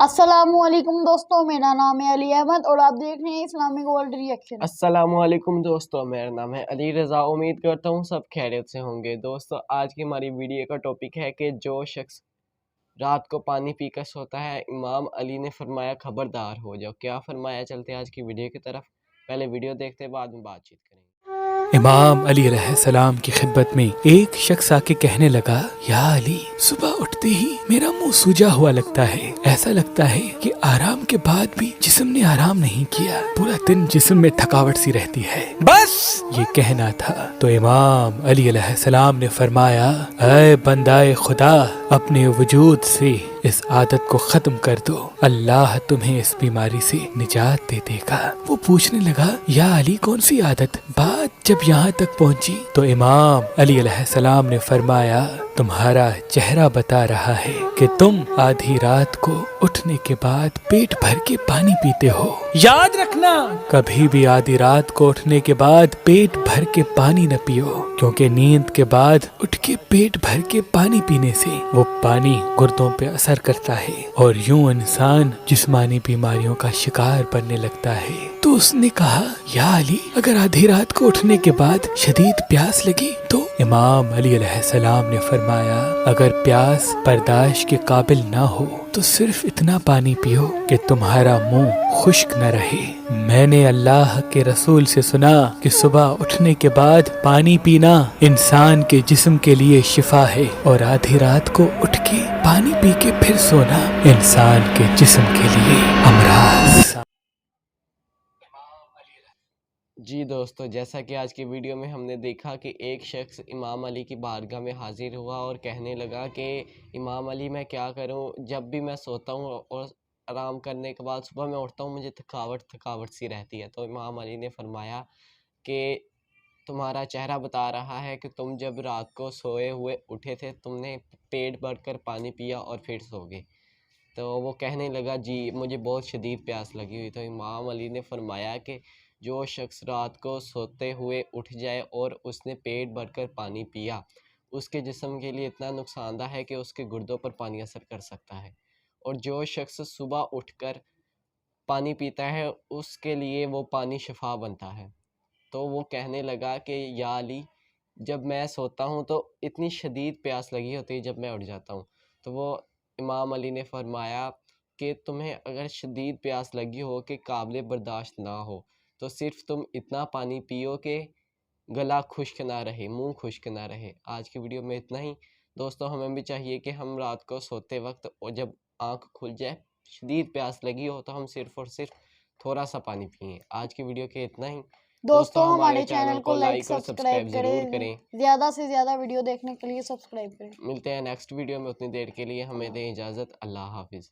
अस्सलामुअलैकुम दोस्तों, मेरा नाम है अली अहमद और आप देख रहे हैं इस्लामिक वर्ल्ड रिएक्शन। अस्सलामुअलैकुम दोस्तों, मेरा नाम है अली रज़ा। उम्मीद करता हूँ सब खैरियत से होंगे। दोस्तों, आज की हमारी वीडियो का टॉपिक है कि जो शख्स रात को पानी पीकर सोता है, इमाम अली ने फरमाया खबरदार हो जाओ। क्या फरमाया, चलते हैं आज की वीडियो की तरफ। पहले वीडियो देखते हैं, बाद में बातचीत करेंगे। इमाम अली अलैहिस्सलाम की खिदमत में एक शख्स आके कहने लगा, या अली, सुबह उठते ही मेरा मुंह सूजा हुआ लगता है। ऐसा लगता है कि आराम के बाद भी जिस्म ने आराम नहीं किया। पूरा दिन जिस्म में थकावट सी रहती है। बस ये कहना था तो इमाम अली अलैहिस्सलाम ने फरमाया, ऐ बंदाए खुदा, अपने वजूद से इस आदत को खत्म कर दो, अल्लाह तुम्हें इस बीमारी से निजात दे देगा। वो पूछने लगा, या अली, कौन सी आदत? बात जब यहाँ तक पहुँची तो इमाम अली अलैहिस्सलाम ने फरमाया, तुम्हारा चेहरा बता रहा है कि तुम आधी रात को उठने के बाद पेट भर के पानी पीते हो। याद रखना, कभी भी आधी रात को उठने के बाद पेट भर के पानी न पियो, क्योंकि नींद के बाद उठ के पेट भर के पानी पीने से वो पानी गुर्दों पे असर करता है और यूं इंसान जिस्मानी बीमारियों का शिकार बनने लगता है। तो उसने कहा, या अली, अगर आधी रात को उठने के बाद शदीद प्यास लगी तो? इमाम अली अलैहिस्सलाम ने फरमाया, अगर प्यास बर्दाश्त के काबिल ना हो तो सिर्फ इतना पानी पियो कि तुम्हारा मुंह खुश्क न रहे। मैंने अल्लाह के रसूल से सुना कि सुबह उठने के बाद पानी पीना इंसान के जिस्म के लिए शिफा है और आधी रात को उठ के पानी पी के फिर सोना इंसान के जिस्म के लिए अमराज। जी दोस्तों, जैसा कि आज की वीडियो में हमने देखा कि एक शख्स इमाम अली की बारगाह में हाजिर हुआ और कहने लगा कि इमाम अली, मैं क्या करूं, जब भी मैं सोता हूं और आराम करने के बाद सुबह मैं उठता हूं, मुझे थकावट सी रहती है। तो इमाम अली ने फरमाया कि तुम्हारा चेहरा बता रहा है कि तुम जब रात को सोए हुए उठे थे, तुमने पेट भरकर पानी पिया और फिर सो गए। तो वो कहने लगा, जी मुझे बहुत शदीद प्यास लगी हुई। तो इमाम अली ने फरमाया कि जो शख्स रात को सोते हुए उठ जाए और उसने पेट भरकर पानी पिया, उसके जिस्म के लिए इतना नुकसानदा है कि उसके गुर्दों पर पानी असर कर सकता है। और जो शख्स सुबह उठकर पानी पीता है, उसके लिए वो पानी शिफा बनता है। तो वो कहने लगा कि या अली, जब मैं सोता हूँ तो इतनी शदीद प्यास लगी होती है जब मैं उठ जाता हूँ। तो वो इमाम अली ने फरमाया कि तुम्हें अगर शदीद प्यास लगी हो कि काबिल बर्दाश्त ना हो, तो सिर्फ तुम इतना पानी पियो कि गला खुश्क ना रहे, मुंह खुश्क ना रहे। आज की वीडियो में इतना ही। दोस्तों, हमें भी चाहिए कि हम रात को सोते वक्त और जब आँख खुल जाए, शदीद प्यास लगी हो, तो हम सिर्फ और सिर्फ थोड़ा सा पानी पिएँ। आज की वीडियो के इतना ही। दोस्तों, हमारे हमारे चैनल को लाइक और सब्सक्राइब ज़रूर करें। करें। ज़्यादा से ज़्यादा वीडियो देखने के लिए सब्सक्राइब करें। मिलते हैं नेक्स्ट वीडियो में। उतनी देर के लिए हमें दें इजाज़त। अल्लाह हाफिज़।